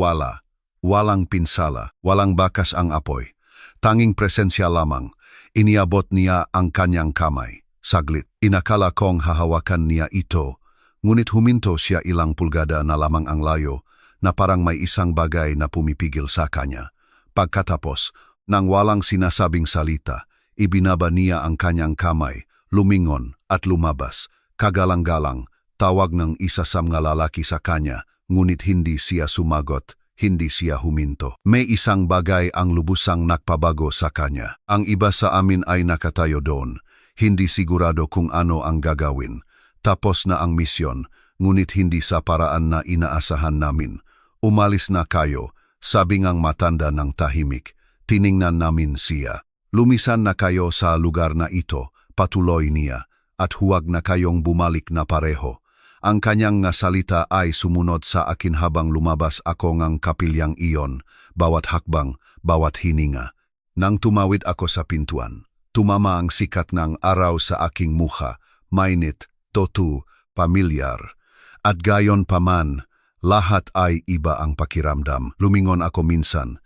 walang pinsala, walang bakas ang apoy. Tanging presensya lamang, iniabot niya ang kanyang kamay. Saglit, inakala kong hahawakan niya ito, ngunit huminto siya ilang pulgada na lamang ang layo na parang may isang bagay na pumipigil sa kanya. Pagkatapos, nang walang sinasabing salita, ibinaba niya ang kanyang kamay, lumingon at lumabas. Kagalang-galang, tawag ng isa sa mga lalaki sa kanya, ngunit hindi siya sumagot, hindi siya huminto. May isang bagay ang lubusang nakpabago sa kanya. Ang iba sa amin ay nakatayo doon, hindi sigurado kung ano ang gagawin. Tapos na ang misyon, ngunit hindi sa paraan na inaasahan namin. Umalis na kayo, sabi ngang matanda ng tahimik. Tiningnan namin siya. Lumisan na kayo sa lugar na ito, patuloy niya, at huwag na kayong bumalik na pareho. Ang kanyang salita ay sumunod sa akin habang lumabas ako ngang kapilyang iyon, bawat hakbang, bawat hininga. Nang tumawid ako sa pintuan, tumama ang sikat ng araw sa aking mukha, mainit, totu, pamilyar. At gayon paman, Lahat ay iba ang pakiramdam. Lumingon ako minsan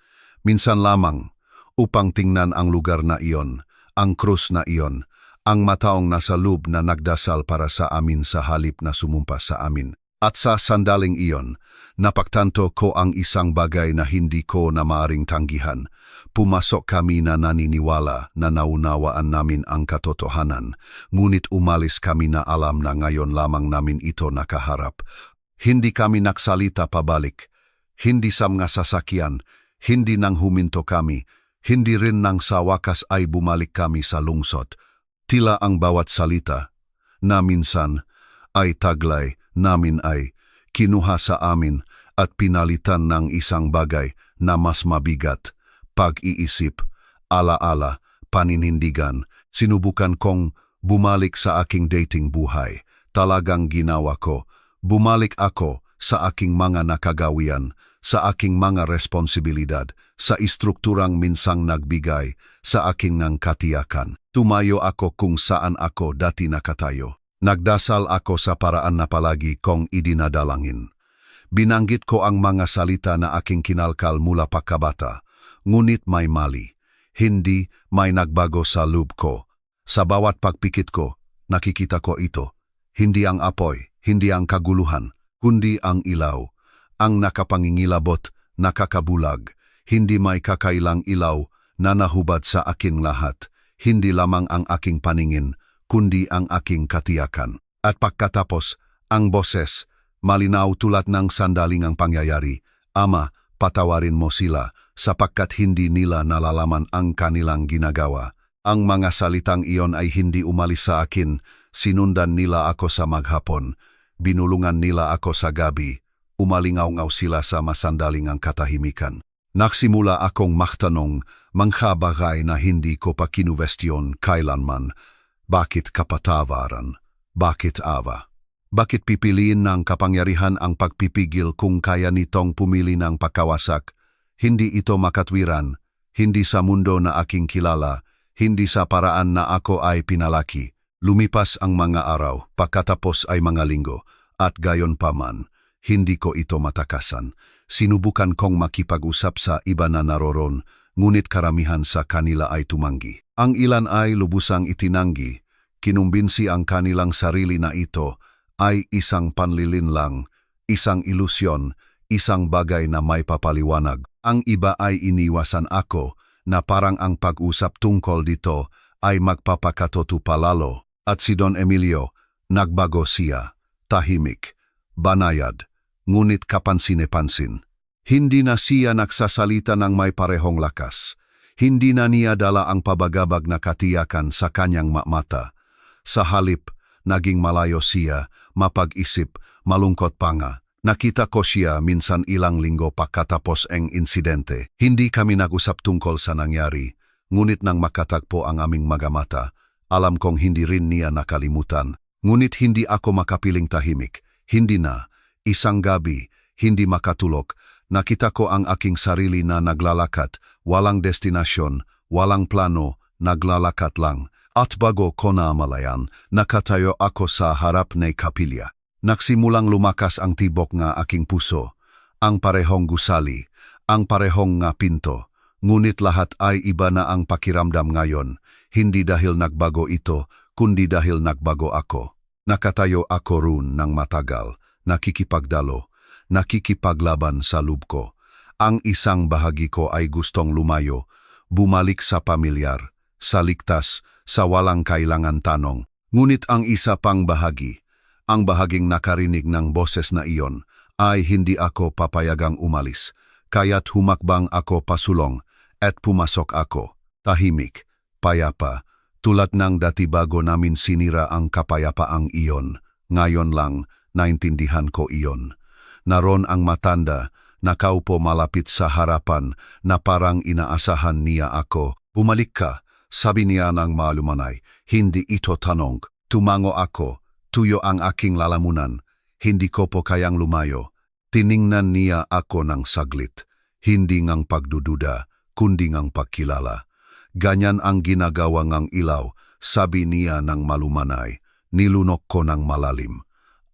lamang, upang tingnan ang lugar na iyon, ang krus na iyon, ang mataong nasa loob na nagdasal para sa amin sa halip na sumumpa sa amin. At sa sandaling iyon, napagtanto ko ang isang bagay na hindi ko na maaring tanggihan. Pumasok kami na naniniwala na naunawaan namin ang katotohanan, ngunit umalis kami na alam na ngayon lamang namin ito nakaharap. Hindi kami nagsalita pabalik, hindi sa mga sasakyan, hindi nang huminto kami, hindi rin nang sa wakas ay bumalik kami sa lungsod. Tila ang bawat salita na minsan ay taglay namin ay kinuha sa amin at pinalitan ng isang bagay na mas mabigat. Pag-iisip, alaala, paninindigan. Sinubukan kong bumalik sa aking dating buhay. Talagang ginawa ko. Bumalik ako sa aking mga nakagawian, sa aking mga responsibilidad, sa istrukturang minsang nagbigay sa aking ng katiyakan. Tumayo ako kung saan ako dati nakatayo. Nagdasal ako sa paraan na palagi kong idinadalangin. Binanggit ko ang mga salita na aking kinalkal mula pagkabata, ngunit may mali. Hindi may nagbago sa loob ko. Sa bawat pagpikit ko, nakikita ko ito. Hindi ang apoy, hindi ang kaguluhan, kundi ang ilaw. Ang nakapangingilabot, nakakabulag. Hindi may kakailang ilaw na nahubad sa aking lahat. Hindi lamang ang aking paningin, kundi ang aking katiyakan. At pagkatapos, ang boses, malinaw tulad ng sandaling ang pangyayari, Ama, patawarin mo sila, sapagkat hindi nila nalalaman ang kanilang ginagawa. Ang mga salitang iyon ay hindi umalis sa akin, sinundan nila ako sa maghapon, binulungan nila ako sa gabi, umalingaw-ngaw sila sa masandaling ang katahimikan. Nagsimula akong magtanong, mga bagay na hindi ko pa kinwestiyon kailanman. Bakit kapatawaran? Bakit awa? Bakit pipiliin ng kapangyarihan ang pagpipigil kung kaya nitong pumili ng pagkawasak? Hindi ito makatwiran, hindi sa mundo na aking kilala, hindi sa paraan na ako ay pinalaki. Lumipas ang mga araw, pagkatapos ay mga linggo, at gayon pa man, hindi ko ito matakasan. Sinubukan kong makipag-usap sa iba na naroron, ngunit karamihan sa kanila ay tumanggi. Ang ilan ay lubusang itinanggi, kinumbinsi ang kanilang sarili na ito ay isang panlilinlang, isang ilusyon, isang bagay na may papaliwanag. Ang iba ay iniwasan ako na parang ang pag-usap tungkol dito ay magpapakatoto palalo. At si Don Emilio, nagbago siya, tahimik, banayad, ngunit kapansin-pansin. Hindi na siya nagsasalita ng may parehong lakas. Hindi na niya dala ang pabagabag na katiyakan sa kanyang mata. Sa halip, naging malayo siya, mapag-isip, malungkot pa nga. Nakita ko siya minsan ilang linggo pagkatapos ang insidente. Hindi kami nag-usap tungkol sa nangyari, ngunit nang makatagpo ang aming mga mata, alam kong hindi rin niya nakalimutan. Ngunit hindi ako makapiling tahimik. Hindi na. Isang gabi, hindi makatulog. Nakita ko ang aking sarili na naglalakad, walang destinasyon, walang plano, naglalakad lang. At bago ko namalayan, nakatayo ako sa harap ng kapilya. Nagsimulang lumakas ang tibok nga aking puso, ang parehong gusali, ang parehong nga pinto. Ngunit lahat ay iba na ang pakiramdam ngayon, hindi dahil nagbago ito, kundi dahil nagbago ako. Nakatayo ako roon ng matagal, nakikipagdalo, nakikipaglaban sa loob ko. Ang isang bahagi ko ay gustong lumayo, bumalik sa pamilyar, sa ligtas, sa walang kailangan tanong. Ngunit ang isa pang bahagi, ang bahaging nakarinig ng boses na iyon, ay hindi ako papayagang umalis. Kaya't humakbang ako pasulong, at pumasok ako, tahimik, payapa, tulad ng dati bago namin sinira ang kapayapaang iyon. Ngayon lang, naintindihan ko iyon. Naroon ang matanda, nakaupo malapit sa harapan na parang inaasahan niya ako. Bumalik ka, sabi niya ng malumanay. Hindi ito tanong. Tumango ako, tuyo ang aking lalamunan. Hindi ko po kayang lumayo. Tiningnan niya ako ng saglit. Hindi ngang pagdududa, kundi ngang pagkilala. Ganyan ang ginagawa ngang ilaw, sabi niya ng malumanay. Nilunok ko ng malalim.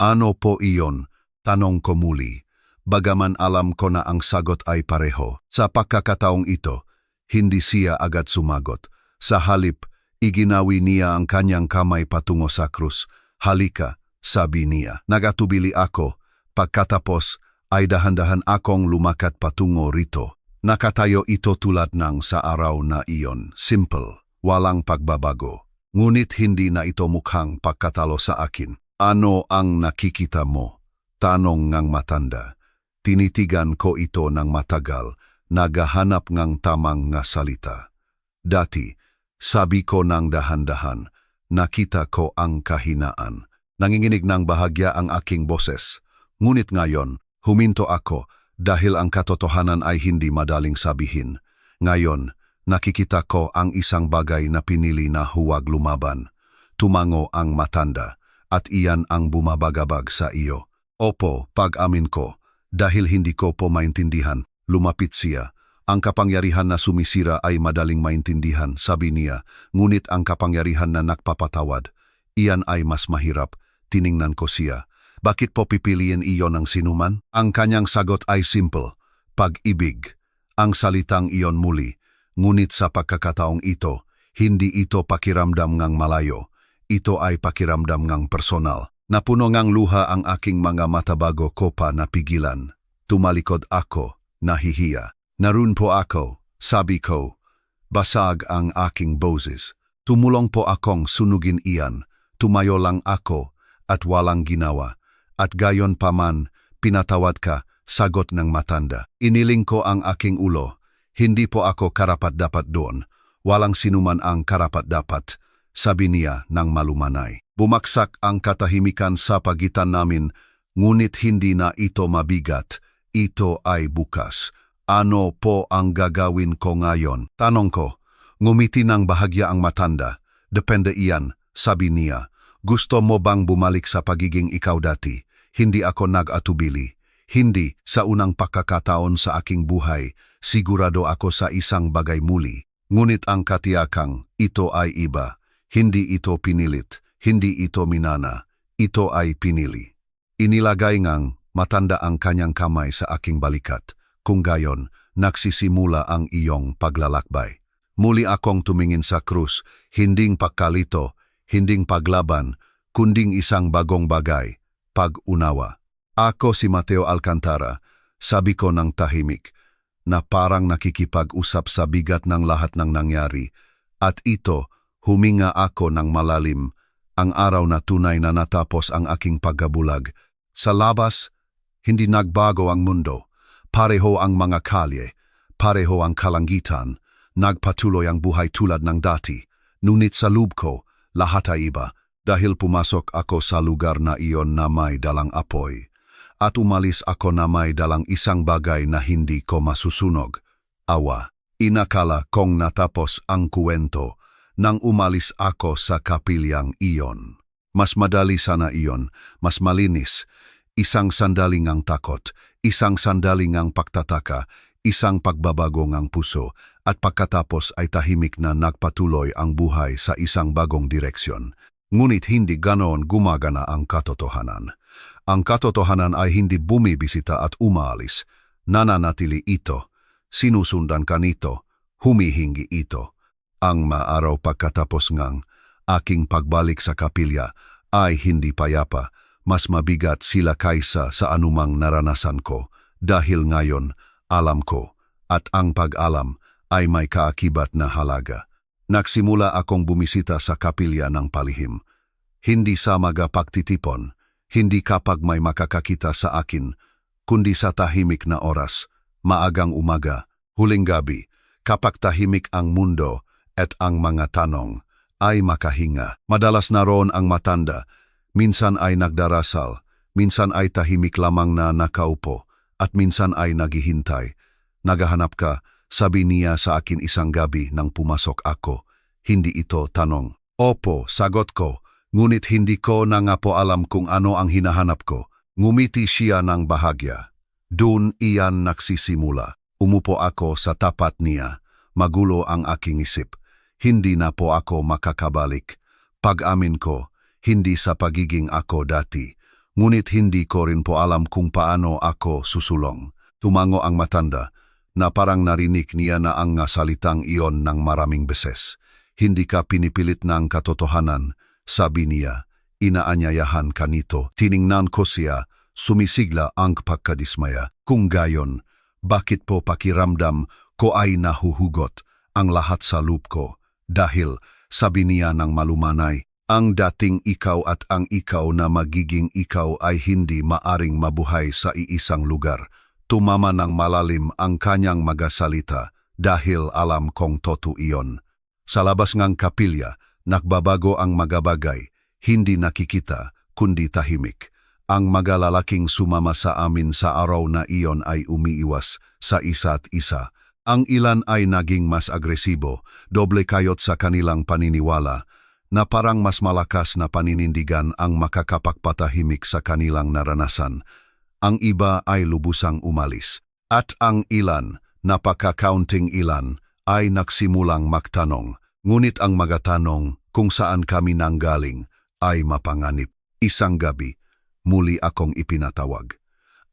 Ano po iyon? Tanong ko muli. bagaman alam ko na ang sagot ay pareho. Sa pagkakataong ito, hindi siya agad sumagot. Sa halip, iginawi niya ang kanyang kamay patungo sa krus. Halika, sabi niya. Nagatubili ako. Pagkatapos ay dahan-dahan akong lumakat patungo rito. Nakatayo ito tulad ng sa araw na iyon. Simple, walang pagbabago. Ngunit hindi na ito mukhang pagkatalo sa akin. Ano ang nakikita mo? Tanong ngang matanda. Tinitigan ko ito ng matagal, nagahanap ngang tamang nga salita. Dati, sabi ko ng dahan-dahan, nakita ko ang kahinaan. Nanginginig ng bahagya ang aking boses. Ngunit ngayon, huminto ako dahil ang katotohanan ay hindi madaling sabihin. Ngayon, nakikita ko ang isang bagay na pinili na huwag lumaban. Tumango ang matanda at iyan ang bumabagabag sa iyo. Opo, pag-amin ko, dahil hindi ko po maintindihan, lumapit siya. Ang kapangyarihan na sumisira ay madaling maintindihan, sabi niya, ngunit ang kapangyarihan na nagpapatawad, iyan ay mas mahirap. Tiningnan ko siya. Bakit po pipiliin iyon ng sinuman? Ang kanyang sagot ay simple, pag-ibig. Ang salitang iyon muli, ngunit sa pagkakataong ito, hindi ito pakiramdam ngang malayo. Ito ay pakiramdam ngang personal. Napuno ngang luha ang aking mga mata bago ko pa napigilan. Tumalikod ako, nahihiya. Narun po ako, sabi ko. Basag ang aking boses. Tumulong po akong sunugin iyan. Tumayo lang ako at walang ginawa. At gayon pa man, pinatawad ka, sagot ng matanda. Iniling ko ang aking ulo. Hindi po ako karapat-dapat doon. Walang sinuman ang karapat-dapat, sabi niya ng malumanay. Bumaksak ang katahimikan sa pagitan namin, ngunit hindi na ito mabigat. Ito ay bukas. Ano po ang gagawin ko ngayon? Tanong ko. Ngumiti ng bahagya ang matanda. Depende iyan, sabi niya. Gusto mo bang bumalik sa pagiging ikaw dati? Hindi ako nag-atubili. Hindi, sa unang pagkakataon sa aking buhay, sigurado ako sa isang bagay muli. Ngunit ang katiyakang, ito ay iba. Hindi ito pinilit, hindi ito minana. Ito ay pinili. Inilagay ngang matanda ang kanyang kamay sa aking balikat. Kung gayon, nagsisimula ang iyong paglalakbay. Muli akong tumingin sa krus, hinding pagkalito, hinding paglaban, kunding isang bagong bagay, pag-unawa. Ako si Mateo Alcantara, sabi ko ng tahimik, na parang nakikipag-usap sa bigat ng lahat ng nangyari. At ito, huminga ako ng malalim, ang araw na tunay na natapos ang aking pagkabulag. Sa labas, hindi nagbago ang mundo. Pareho ang mga kalye, pareho ang kalangitan, nagpatuloy ang buhay tulad ng dati. Ngunit sa loob ko, lahat ay iba, dahil pumasok ako sa lugar na iyon na may dalang apoy. At umalis ako na may dalang isang bagay na hindi ko masusunog. Awa. Inakala kong natapos ang kuwento nang umalis ako sa kapilyang iyon. Mas madali sana iyon, mas malinis. Isang sandaling ang takot, isang sandaling ang pagtataka, isang pagbabago ng puso, at pagkatapos ay tahimik na nagpatuloy ang buhay sa isang bagong direksyon. Ngunit hindi ganoon gumagana ang katotohanan. Ang katotohanan ay hindi bumibisita at umaalis. Nananatili ito. Sinusundan ka nito. Humihingi ito. Ang maaraw pagkatapos ngang aking pagbalik sa kapilya ay hindi payapa. Mas mabigat sila kaysa sa anumang naranasan ko. Dahil ngayon, alam ko. At ang pag-alam ay may kaakibat na halaga. Nagsimula akong bumisita sa kapilya ng palihim. Hindi sa mga pagtitipon, hindi kapag may makakakita sa akin, kundi sa tahimik na oras, maagang umaga, huling gabi, kapag tahimik ang mundo at ang mga tanong ay makahinga. Madalas naroon ang matanda, minsan ay nagdarasal, minsan ay tahimik lamang na nakaupo, at minsan ay naghihintay. Naghahanap ka, sabi niya sa akin isang gabi nang pumasok ako. Hindi ito tanong. Opo, sagot ko, ngunit hindi ko na nga po alam kung ano ang hinahanap ko. Ngumiti siya ng bahagya. Doon iyan nagsisimula. Umupo ako sa tapat niya. Magulo ang aking isip. Hindi na po ako makakabalik. Pag-amin ko, hindi sa pagiging ako dati. ngunit hindi ko rin po alam kung paano ako susulong. Tumango ang matanda, na parang narinig niya na ang salitang iyon ng maraming beses. Hindi ka pinipilit ng katotohanan, sabi niya. Inaanyayahan ka nito. Tiningnan ko siya, sumisigla ang pagkadismaya. Kung gayon, bakit po pakiramdam ko ay nahuhugot ang lahat sa loob ko? Dahil, sabi niya ng malumanay, ang dating ikaw at ang ikaw na magiging ikaw ay hindi maaring mabuhay sa iisang lugar. Tumama ng malalim ang kanyang magasalita dahil alam kong totoo iyon. Sa labas ngang kapilya, nagbabago ang magabagay, hindi nakikita, kundi tahimik. Ang magalalaking sumama sa amin sa araw na iyon ay umiiwas sa isa't isa. Ang ilan ay naging mas agresibo, doble kayot sa kanilang paniniwala, na parang mas malakas na paninindigan ang makakapagpatahimik sa kanilang naranasan. Ang iba ay lubusang umalis. At ang ilan, napaka-counting ilan, ay nagsimulang magtanong. Ngunit ang magatanong kung saan kami nanggaling ay mapanganib. Isang gabi, muli akong ipinatawag.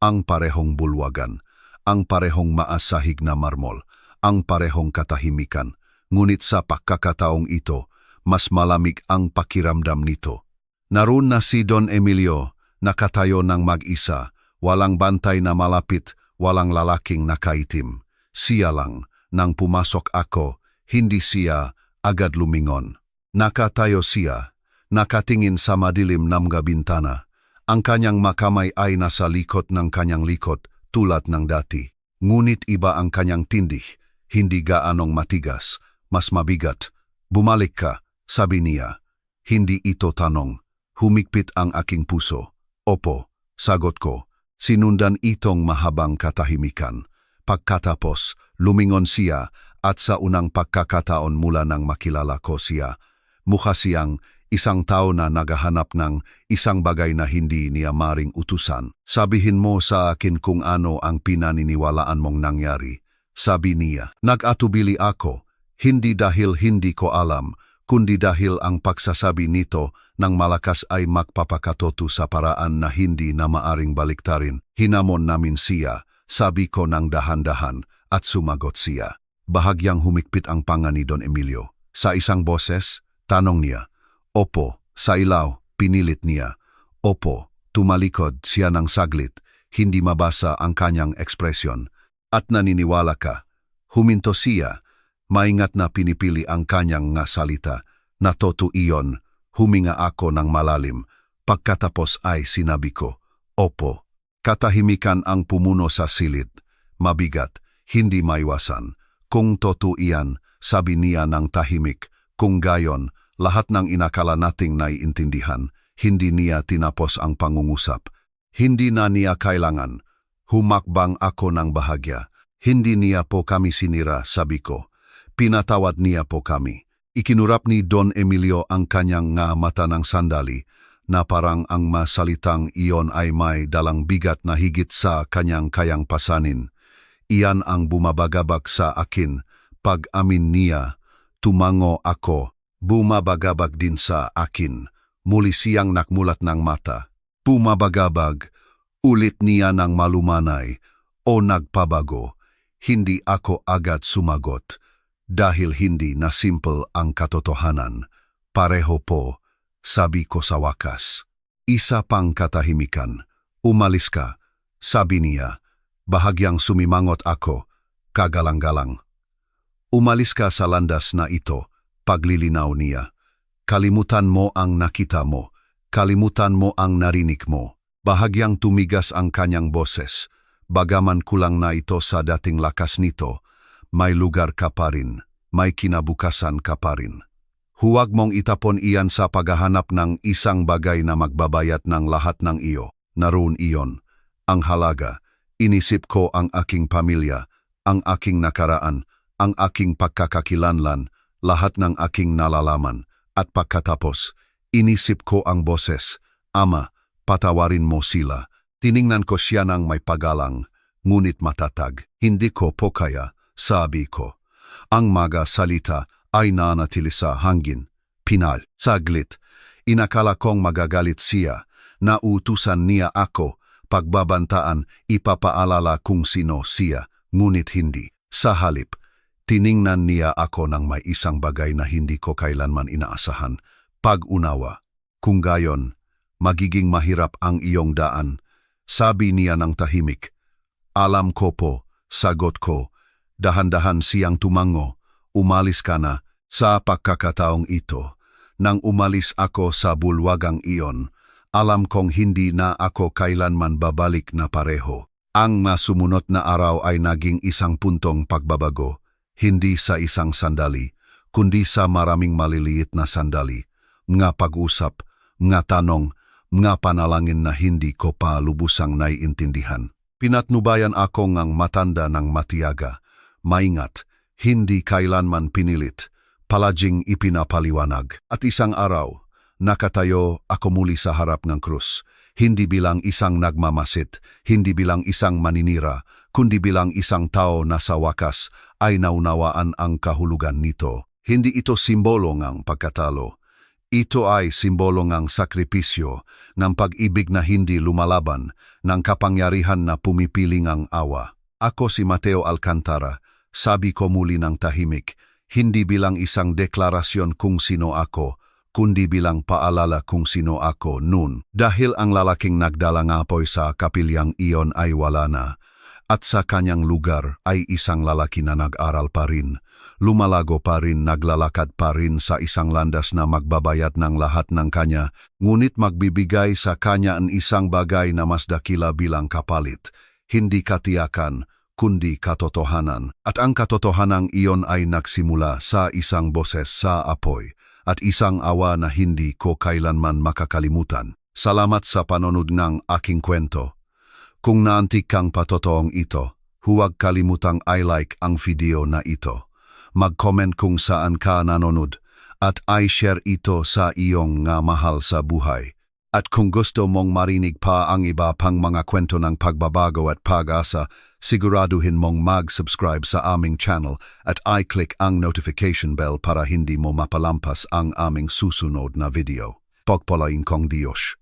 Ang parehong bulwagan, ang parehong maasahig na marmol, ang parehong katahimikan. Ngunit sa pagkakataong ito, mas malamig ang pakiramdam nito. Naroon na si Don Emilio, nakatayo ng mag-isa, walang bantay na malapit, walang lalaking nakaitim. Siya lang, nang pumasok ako, hindi siya agad lumingon. Nakatayo siya, nakatingin sa madilim na mga bintana. Ang kanyang makamay ay nasa likod ng kanyang likod, tulad ng dati. Ngunit iba ang kanyang tindih, hindi gaanong matigas, mas mabigat. Bumalik ka, sabi niya. Hindi ito tanong. Humigpit ang aking puso. Opo, sagot ko. Sinundan itong mahabang katahimikan. Pagkatapos, lumingon siya at sa unang pagkakataon mula nang makilala ko siya, mukha siyang isang tao na naghahanap ng isang bagay na hindi niya maring utusan. Sabihin mo sa akin kung ano ang pinaniniwalaan mong nangyari. Sabi niya, nag-atubili ako, hindi dahil hindi ko alam, kundi dahil ang pagsasabi nito ng malakas ay magpapakatoto sa paraan na hindi na maaring baliktarin. Hinamon namin siya, sabi ko ng dahan-dahan, at sumagot siya. Bahagyang humikpit ang panga ni Don Emilio. Sa isang boses, tanong niya. Opo, sa ilaw, pinilit niya. Opo, tumalikod siya ng saglit, hindi mabasa ang kanyang ekspresyon. At naniniwala ka. Huminto siya, maingat na pinipili ang kanyang nga salita. Natoto iyon. Huminga ako ng malalim. Pagkatapos ay sinabi ko, Opo. Katahimikan ang pumuno sa silid. Mabigat, hindi maiwasan. Kung totoo iyan, sabi niya ng tahimik. Kung gayon, lahat ng inakala nating naiintindihan, hindi niya tinapos ang pangungusap. Hindi na niya kailangan. Humakbang ako ng bahagya. Hindi niya po kami sinira, sabi ko. Pinatawad niya po kami. Ikinurap ni Don Emilio ang kanyang nga mata ng sandali na parang ang masalitang iyon ay may dalang bigat na higit sa kanyang kayang pasanin. Iyan ang bumabagabag sa akin. Pag-amin niya, tumango ako. Bumabagabag din sa akin. Muli siyang nakmulat ng mata. Bumabagabag, ulit niya ng malumanay. O nagpabago. Hindi ako agad sumagot. Dahil hindi na simple ang katotohanan. Pareho po, sabi ko sa wakas. Isa pang katahimikan. Umalis ka, sabi niya. Bahagyang sumimangot ako, kagalang-galang. Umalis ka sa landas na ito, paglilinaw niya. Kalimutan mo ang nakita mo, kalimutan mo ang narinig mo. Bahagyang tumigas ang kanyang boses. Bagaman kulang na ito sa dating lakas nito, may lugar ka pa rin, may kinabukasan ka pa rin. Huwag mong itapon iyan sa paghahanap ng isang bagay na magbabayat ng lahat ng iyo. Naroon iyon. Ang halaga, inisip ko ang aking pamilya, ang aking nakaraan, ang aking pagkakakilanlan, lahat ng aking nalalaman. At pagkatapos, inisip ko ang boses, Ama, patawarin mo sila. Tiningnan ko siya ng may pagalang, ngunit matatag. Hindi ko po kaya, sabi ko. Ang mga salita ay nanatili sa hangin. Pinal. Saglit. Inakala kong magagalit siya. Nautusan niya ako, pagbabantaan, ipapaalala kung sino siya, ngunit hindi. Sa halip, tiningnan niya ako ng may isang bagay na hindi ko kailanman inaasahan. Pag-unawa. Kung gayon, magiging mahirap ang iyong daan. Sabi niya ng tahimik. Alam ko po, sagot ko. Dahan-dahan siyang tumango. Umalis ka na. Sa pagkakataong ito, nang umalis ako sa bulwagang iyon, alam kong hindi na ako kailanman babalik na pareho. Ang masumunod na araw ay naging isang puntong pagbabago, hindi sa isang sandali, kundi sa maraming maliliit na sandali, mga pag-usap, mga tanong, mga panalangin na hindi ko pa lubusang naiintindihan. Pinatnubayan ako ngang matanda ng matiyaga, maingat, hindi kailanman pinilit, palaging ipinapaliwanag. At isang araw, nakatayo ako muli sa harap ng krus, hindi bilang isang nagmamasit, hindi bilang isang maninira, kundi bilang isang tao na sa wakas ay naunawaan ang kahulugan nito. Hindi ito simbolo ng pagkatalo. Ito ay simbolo ng sakripisyo, ng pag-ibig na hindi lumalaban, ng kapangyarihan na pumipiling ang awa. Ako si Mateo Alcantara, sabi ko muli ng tahimik, hindi bilang isang deklarasyon kung sino ako, kundi bilang paalala kung sino ako noon. Dahil ang lalaking nagdalang apoy sa kapilyang iyon ay wala na, at sa kanyang lugar ay isang lalaki na nag-aral pa rin, lumalago pa rin, naglalakad pa rin sa isang landas na magbabayad ng lahat ng kanya, ngunit magbibigay sa kanya ang isang bagay na mas dakila bilang kapalit, hindi katiyakan, kundi katotohanan. At ang katotohanan iyon ay nagsimula sa isang boses sa apoy at isang awa na hindi ko kailanman makakalimutan. Salamat sa panonood ng aking kwento. Kung naantig kang patotoong ito, huwag kalimutang i-like ang video na ito. Mag-comment kung saan ka nanonood at i-share ito sa iyong nga mahal sa buhay. At kung gusto mong marinig pa ang iba pang mga kwento ng pagbabago at pag-asa, siguraduhin mong mag-subscribe sa aming channel at i-click ang notification bell para hindi mo mapalampas ang aming susunod na video. Pagpalain kong Diyos.